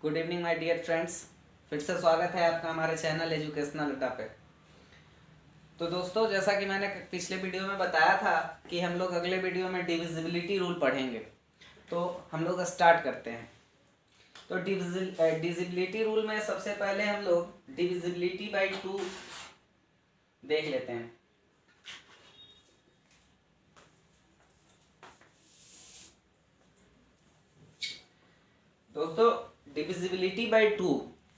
Good evening my dear friends. फिर से स्वागत है आपका हमारे चैनल एजुकेशनल अड्डा पे। तो दोस्तों, जैसा कि मैंने पिछले वीडियो में बताया था कि हम लोग अगले वीडियो में डिविजिबिलिटी रूल पढ़ेंगे, तो हम लोग स्टार्ट करते हैं। तो डिविजिबिलिटी रूल में सबसे पहले हम लोग डिविजिबिलिटी बाई 2 देख लेते हैं। दोस्तों, डिविजिबिलिटी बाई 2,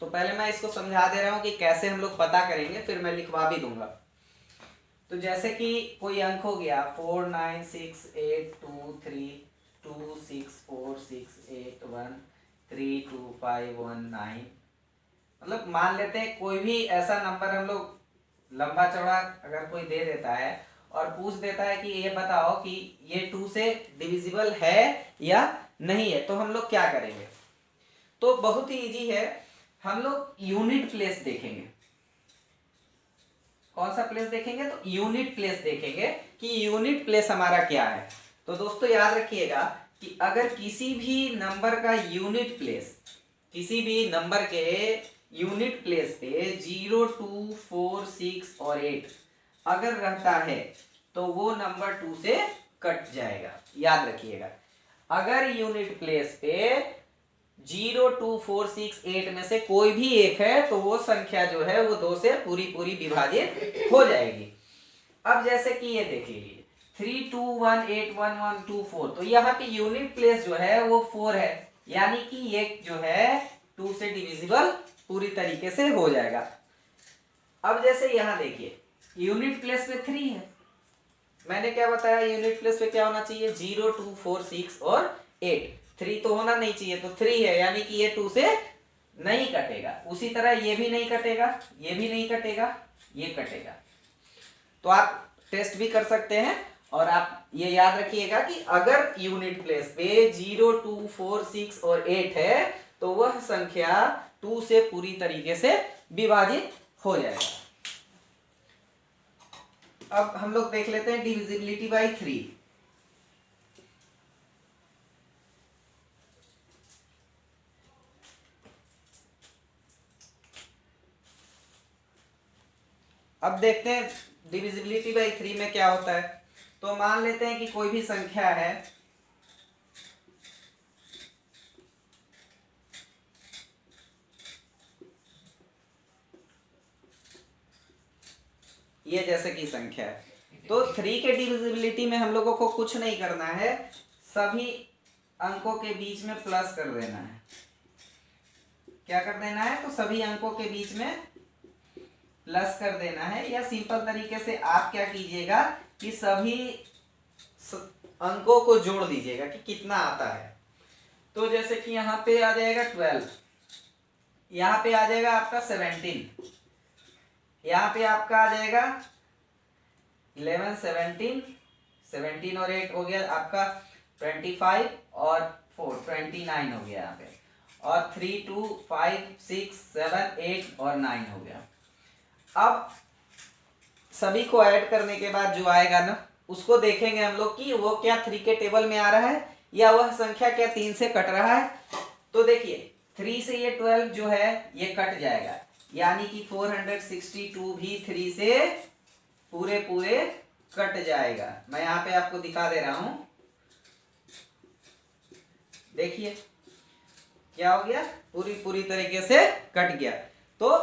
तो पहले मैं इसको समझा दे रहा हूँ कि कैसे हम लोग पता करेंगे, फिर मैं लिखवा भी दूंगा। तो जैसे कि कोई अंक हो गया 4 9 6 8 2 3 2 6 4 6 8 1 3 2 5 1 9, मतलब मान लेते हैं कोई भी ऐसा नंबर हम लोग लंबा चौड़ा अगर कोई दे देता है और पूछ देता है कि ये बताओ कि ये 2 से डिविजिबल है या नहीं है, तो हम लोग क्या करेंगे। तो बहुत ही इजी है, हम लोग यूनिट प्लेस देखेंगे। कौन सा प्लेस देखेंगे? तो यूनिट प्लेस देखेंगे कि यूनिट प्लेस हमारा क्या है। तो दोस्तों याद रखिएगा कि अगर किसी भी नंबर का यूनिट प्लेस, किसी भी नंबर के यूनिट प्लेस पे 0 2 4 6 और 8 अगर रहता है तो वो नंबर 2 से कट जाएगा। याद रखिएगा, अगर यूनिट प्लेस पे 0 2 4 6 8 में से कोई भी एक है तो वो संख्या जो है वो 2 से पूरी पूरी विभाजित हो जाएगी। अब जैसे कि ये देख लीजिए 3 2 1 8 1 1 2 4, तो यहाँ पे यूनिट प्लेस जो है वो 4 है, यानी कि ये जो है 2 से डिविजिबल पूरी तरीके से हो जाएगा। अब जैसे यहाँ देखिए यूनिट प्लेस पे 3 है, मैंने क्या बताया यूनिट प्लेस पे क्या होना चाहिए? 0 2 4 6 और 8, 3 तो होना नहीं चाहिए, तो 3 है, यानी कि ये 2 से नहीं कटेगा। उसी तरह ये भी नहीं कटेगा, ये भी नहीं कटेगा, ये कटेगा। तो आप टेस्ट भी कर सकते हैं और आप ये याद रखिएगा कि अगर यूनिट प्लेस पे 0 2 4 6 और 8 है तो वह संख्या 2 से पूरी तरीके से विभाजित हो जाएगा। अब हम लोग देख लेते हैं डिविजिबिलिटी बाई 3। अब देखते हैं डिविजिबिलिटी बाई 3 में क्या होता है। तो मान लेते हैं कि कोई भी संख्या है, ये जैसे कि संख्या है, तो 3 के डिविजिबिलिटी में हम लोगों को कुछ नहीं करना है, सभी अंकों के बीच में प्लस कर देना है। क्या कर देना है? तो सभी अंकों के बीच में प्लस कर देना है, या सिंपल तरीके से आप क्या कीजिएगा कि सभी अंकों को जोड़ दीजिएगा कि कितना आता है। तो जैसे कि यहाँ पे आ जाएगा 12, यहाँ पे आ जाएगा आपका 17, यहाँ पे आपका आ जाएगा 11 17 17 और 8 हो गया आपका 25 और 4 29 हो गया यहाँ पे, और 3 2 5 6 7 8 और 9 हो गया। अब सभी को ऐड करने के बाद जो आएगा ना उसको देखेंगे हम लोग कि वो क्या 3 के टेबल में आ रहा है या वह संख्या क्या 3 से कट रहा है। तो देखिए 3 से ये 12 जो है ये कट जाएगा, यानी कि 462 भी 3 से पूरे पूरे कट जाएगा। मैं यहाँ पे आपको दिखा दे रहा हूं, देखिए क्या हो गया, पूरी पूरी तरीके से कट गया। तो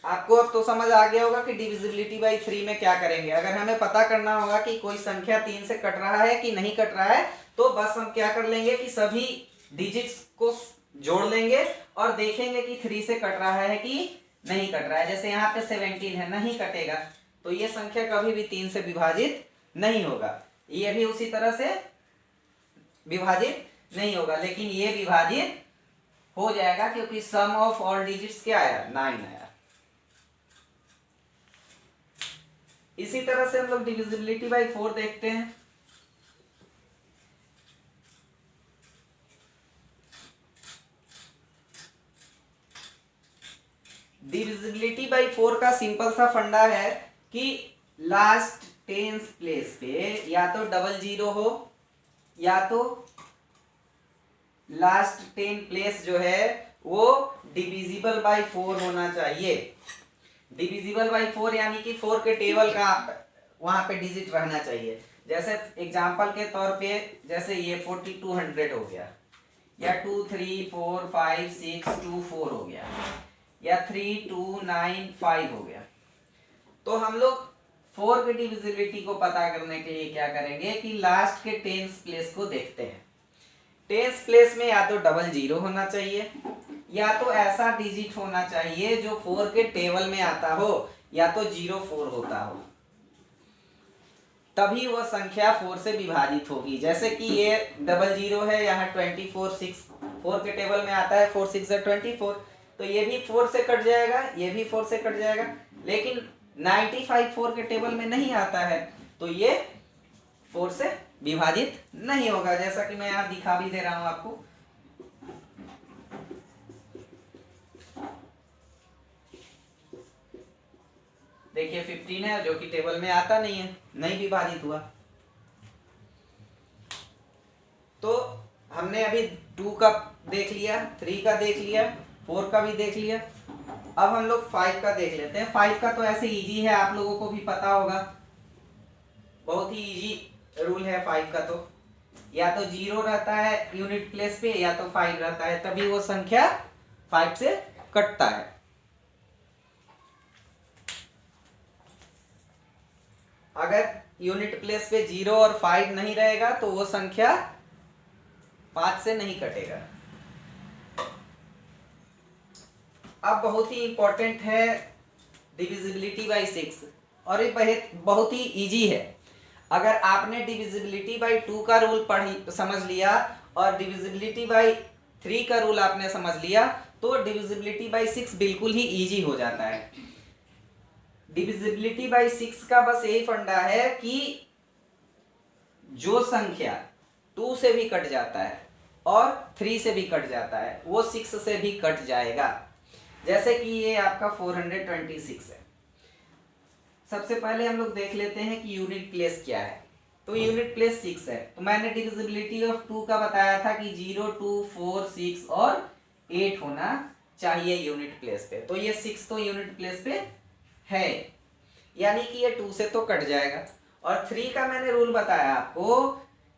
आपको अब तो समझ आ गया होगा कि डिविजिबिलिटी बाई 3 में क्या करेंगे। अगर हमें पता करना होगा कि कोई संख्या 3 से कट रहा है कि नहीं कट रहा है, तो बस हम क्या कर लेंगे कि सभी डिजिट्स को जोड़ लेंगे और देखेंगे कि 3 से कट रहा है कि नहीं कट रहा है। जैसे यहाँ पे 17 है, नहीं कटेगा, तो ये संख्या कभी भी 3 से विभाजित नहीं होगा। ये भी उसी तरह से विभाजित नहीं होगा, लेकिन ये विभाजित हो जाएगा क्योंकि सम ऑफ ऑल डिजिट्स क्या आया? 9 आया। इसी तरह से हम लोग डिविजिबिलिटी बाई 4 देखते हैं। डिविजिबिलिटी बाई 4 का सिंपल सा फंडा है कि लास्ट टेंस प्लेस पे या तो 00 हो या तो लास्ट 10 प्लेस जो है वो डिविजिबल बाय 4 होना चाहिए। डिविजिबल बाय 4 यानी कि 4 के टेबल का वहां पे डिजिट रहना चाहिए। जैसे एग्जांपल के तौर पे जैसे ये 4200 हो गया, या 2 3 4 5 6 2 4 हो गया, या 3 2 9 5 हो गया। तो हम लोग 4 की डिविजिबिलिटी को पता करने के लिए क्या करेंगे कि लास्ट के 10th प्लेस को देखते हैं। 10th प्लेस में या तो डबल जीरो होना चाहिए, या तो ऐसा डिजिट होना चाहिए जो 4 के टेबल में आता हो, या तो 04 होता हो, तभी वह संख्या 4 से विभाजित होगी। जैसे कि ये डबल जीरो है, यहाँ 24 6 4 के टेबल में आता है, 4 6 24, तो ये भी 4 से कट जाएगा, ये भी 4 से कट जाएगा। लेकिन 95 4 के टेबल में नहीं आता है, तो ये 4 से विभाजित नहीं होगा, जैसा कि मैं यहाँ दिखा भी दे रहा हूं आपको। देखिए 15 है जो कि टेबल में आता नहीं है, नहीं विभाजित हुआ। तो हमने अभी 2 का देख लिया, 3 का देख लिया, 4 का भी देख लिया। अब हम लोग 5 का देख लेते हैं। 5 का तो ऐसे इजी है, आप लोगों को भी पता होगा, बहुत ही इजी रूल है 5 का। तो या तो 0 रहता है यूनिट प्लेस पे, या तो 5 रहता है, तभी वो संख्या 5 से कटता है। अगर यूनिट प्लेस पे 0 और 5 नहीं रहेगा तो वो संख्या 5 से नहीं कटेगा। अब बहुत ही इंपॉर्टेंट है डिविजिबिलिटी बाय 6, और ये बहुत ही इजी है। अगर आपने डिविजिबिलिटी बाय 2 का रूल समझ लिया और डिविजिबिलिटी बाय 3 का रूल आपने समझ लिया, तो डिविजिबिलिटी बाय 6 बिल्कुल ही इजी हो जाता है। डिविजिबिलिटी बाय 6 का बस यही फंडा है कि जो संख्या 2 से भी कट जाता है और 3 से भी कट जाता है, वो 6 से भी कट जाएगा। जैसे कि ये आपका 426 है। सबसे पहले हम लोग देख लेते हैं कि यूनिट प्लेस क्या है। तो यूनिट प्लेस 6 है, तो मैंने डिविजिबिलिटी ऑफ 2 का बताया था कि 0 2 4 6 और 8 होना चाहिए यूनिट प्लेस पे। तो ये 6 तो यूनिट प्लेस पे है, यानी कि ये 2 से तो कट जाएगा। और 3 का मैंने रूल बताया आपको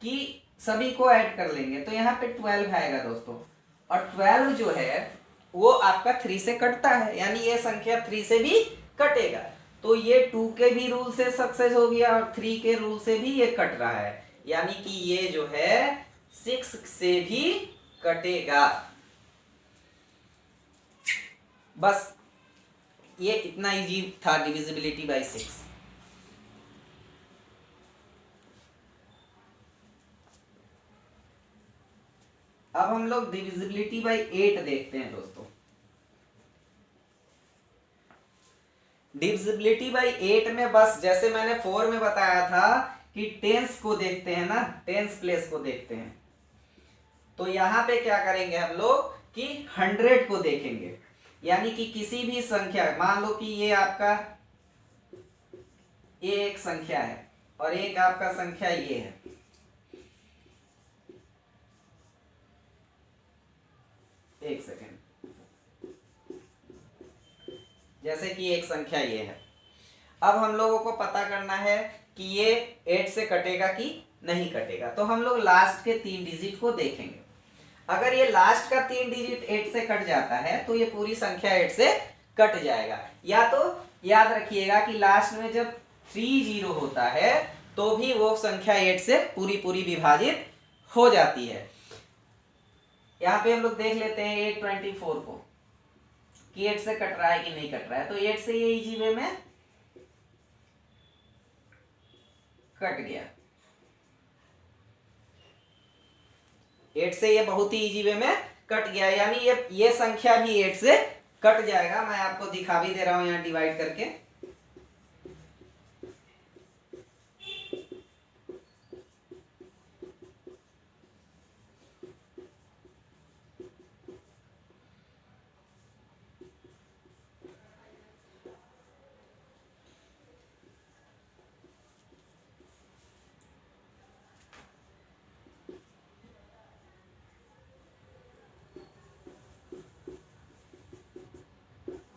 कि सभी को ऐड कर लेंगे, तो यहाँ पे 12 आएगा दोस्तों। और 12 जो है वो आपका 3 से कटता है, यानी ये संख्या 3 से भी कटेगा। तो ये 2 के भी रूल से सक्सेस हो गया और 3 के रूल से भी ये कट रहा है, यानी कि ये जो है 6 से भी कटेगा। बस ये इतना इजी था डिविजिबिलिटी बाय 6। अब हम लोग डिविजिबिलिटी बाय 8 देखते हैं दोस्तों। डिविजिबिलिटी बाय 8 में बस जैसे मैंने 4 में बताया था कि टेंस को देखते हैं ना, टेंस प्लेस को देखते हैं, तो यहां पे क्या करेंगे हम लोग कि 100 को देखेंगे। यानी कि किसी भी संख्या, मान लो कि ये आपका ये एक संख्या है और एक आपका संख्या ये है, एक सेकेंड, जैसे कि एक संख्या ये है। अब हम लोगों को पता करना है कि ये 8 से कटेगा कि नहीं कटेगा, तो हम लोग लास्ट के 3 डिजिट को देखेंगे। अगर ये लास्ट का 3 डिजिट 8 से कट जाता है तो ये पूरी संख्या 8 से कट जाएगा। या तो याद रखिएगा कि लास्ट में जब 30 होता है तो भी वो संख्या 8 से पूरी पूरी विभाजित हो जाती है। यहाँ पे हम लोग देख लेते हैं 824 को कि 8 से कट रहा है कि नहीं कट रहा है। तो 8 से ये इजी वे में कट गया, 8 से ये बहुत ही इजी वे में कट गया, यानी ये संख्या भी 8 से कट जाएगा। मैं आपको दिखा भी दे रहा हूं यहाँ डिवाइड करके।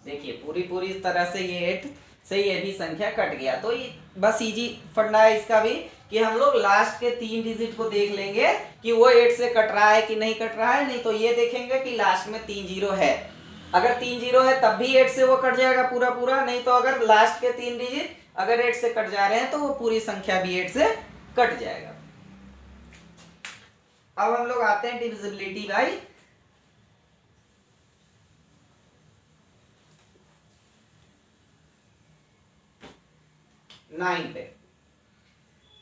देखिए पूरी तरह से ये 8 से ये भी संख्या कट गया। तो ये बस इजी फंडा है इसका भी कि हम लोग लास्ट के 3 डिजिट को देख लेंगे कि वो 8 से कट रहा है कि नहीं कट रहा है। नहीं तो ये देखेंगे कि लास्ट में 3 जीरो है, अगर 3 जीरो है तब भी 8 से वो कट जाएगा पूरा। नहीं तो अगर लास्ट के 3 डिजिट अगर 8 से कट जा रहे हैं तो वो पूरी संख्या भी 8 से कट जाएगा। अब हम लोग आते हैं डिविजिबिलिटी बाई 9 पे।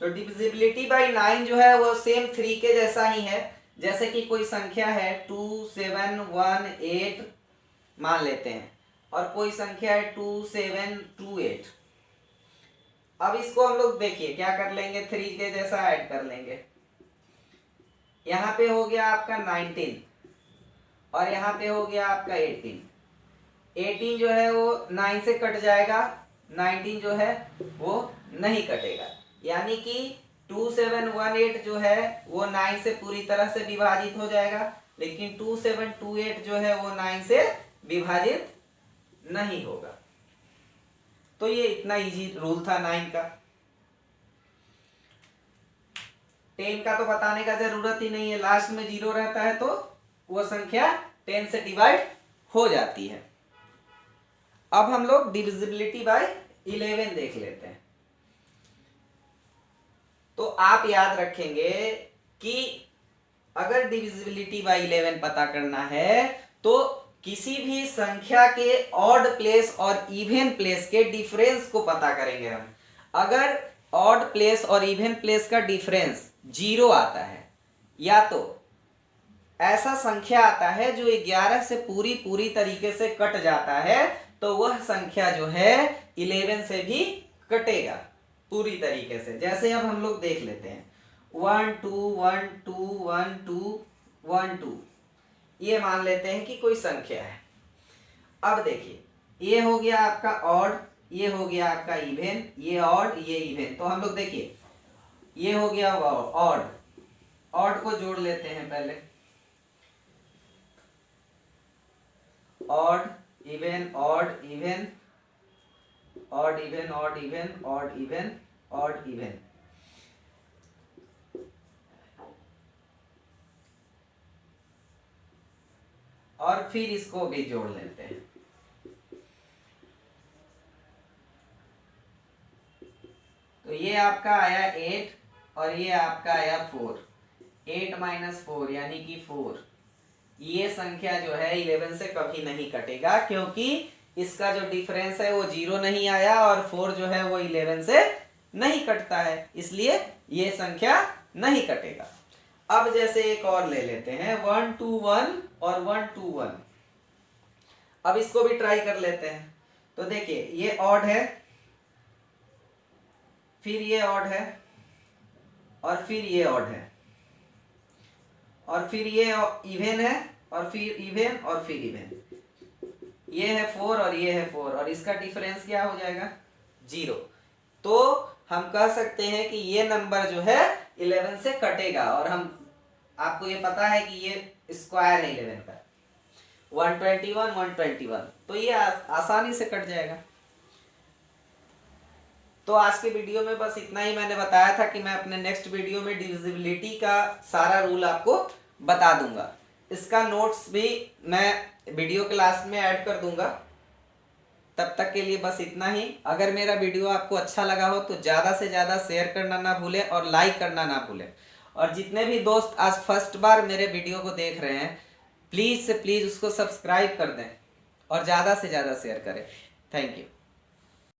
तो डिविजिबिलिटी बाई 9 जो है वो सेम 3 के जैसा ही है। जैसे कि कोई संख्या है 2 7 1 8 मान लेते हैं, और कोई संख्या है 2 7 2 8। अब इसको हम लोग देखिए क्या कर लेंगे, 3 के जैसा ऐड कर लेंगे। यहाँ पे हो गया आपका 19 और यहाँ पे हो गया आपका 18 जो है वो 9 से कट जाएगा, 19 जो है वो नहीं कटेगा। यानी कि 2718 जो है वो 9 से पूरी तरह से विभाजित हो जाएगा, लेकिन 2728 जो है वो 9 से विभाजित नहीं होगा। तो ये इतना इजी रूल था 9 का। 10 का तो बताने का जरूरत ही नहीं है, लास्ट में 0 रहता है तो वो संख्या 10 से डिवाइड हो जाती है। अब हम लोग डिविजिबिलिटी बाय 11 देख लेते हैं। तो आप याद रखेंगे कि अगर डिविजिबिलिटी बाय 11 पता करना है तो किसी भी संख्या के ऑड प्लेस और इवन प्लेस के डिफरेंस को पता करेंगे हम। अगर ऑड प्लेस और इवन प्लेस का डिफरेंस 0 आता है, या तो ऐसा संख्या आता है जो 11 से पूरी तरीके से कट जाता है, तो वह संख्या जो है 11 से भी कटेगा पूरी तरीके से। जैसे अब हम लोग देख लेते हैं 1 2 1 2 1 2 1 2, ये मान लेते हैं कि कोई संख्या है। अब देखिए ये हो गया आपका ऑड, ये हो गया आपका इवन, ये ऑड ये इवन। तो हम लोग देखिए ये हो गया ऑड, ऑड को जोड़ लेते हैं पहले, odd even odd even odd even odd even odd even odd even. और फिर इसको भी जोड़ लेते हैं। तो ये आपका आया 8 और ये आपका आया 4। 8 - 4 यानी कि 4। ये संख्या जो है 11 से कभी नहीं कटेगा, क्योंकि इसका जो डिफरेंस है वो 0 नहीं आया और 4 जो है वो 11 से नहीं कटता है, इसलिए ये संख्या नहीं कटेगा। अब जैसे एक और ले लेते हैं 1 2 1 और 1 2 1। अब इसको भी ट्राई कर लेते हैं। तो देखिए ये ऑड है, फिर ये ऑड है, और फिर ये ऑड है, और फिर ये इवन है, और फिर इवन, और फिर इवन। ये है 4 और ये है 4, और इसका डिफरेंस क्या हो जाएगा 0। तो हम कह सकते हैं कि ये नंबर जो है 11 से कटेगा। और हम आपको ये पता है कि ये स्क्वायर है 11 का, 121 121, तो ये आसानी से कट जाएगा। तो आज के वीडियो में बस इतना ही मैंने बताया था कि मैं अपने नेक्स्ट वीडियो में डिविजिबिलिटी का सारा रूल आपको बता दूंगा। इसका नोट्स भी मैं वीडियो के लास्ट में ऐड कर दूंगा। तब तक के लिए बस इतना ही। अगर मेरा वीडियो आपको अच्छा लगा हो तो ज़्यादा से ज़्यादा शेयर करना ना भूलें और लाइक करना ना भूलें। और जितने भी दोस्त आज फर्स्ट बार मेरे वीडियो को देख रहे हैं, प्लीज़ से प्लीज़ उसको सब्सक्राइब कर दें और ज़्यादा से ज़्यादा शेयर करें। Thank you.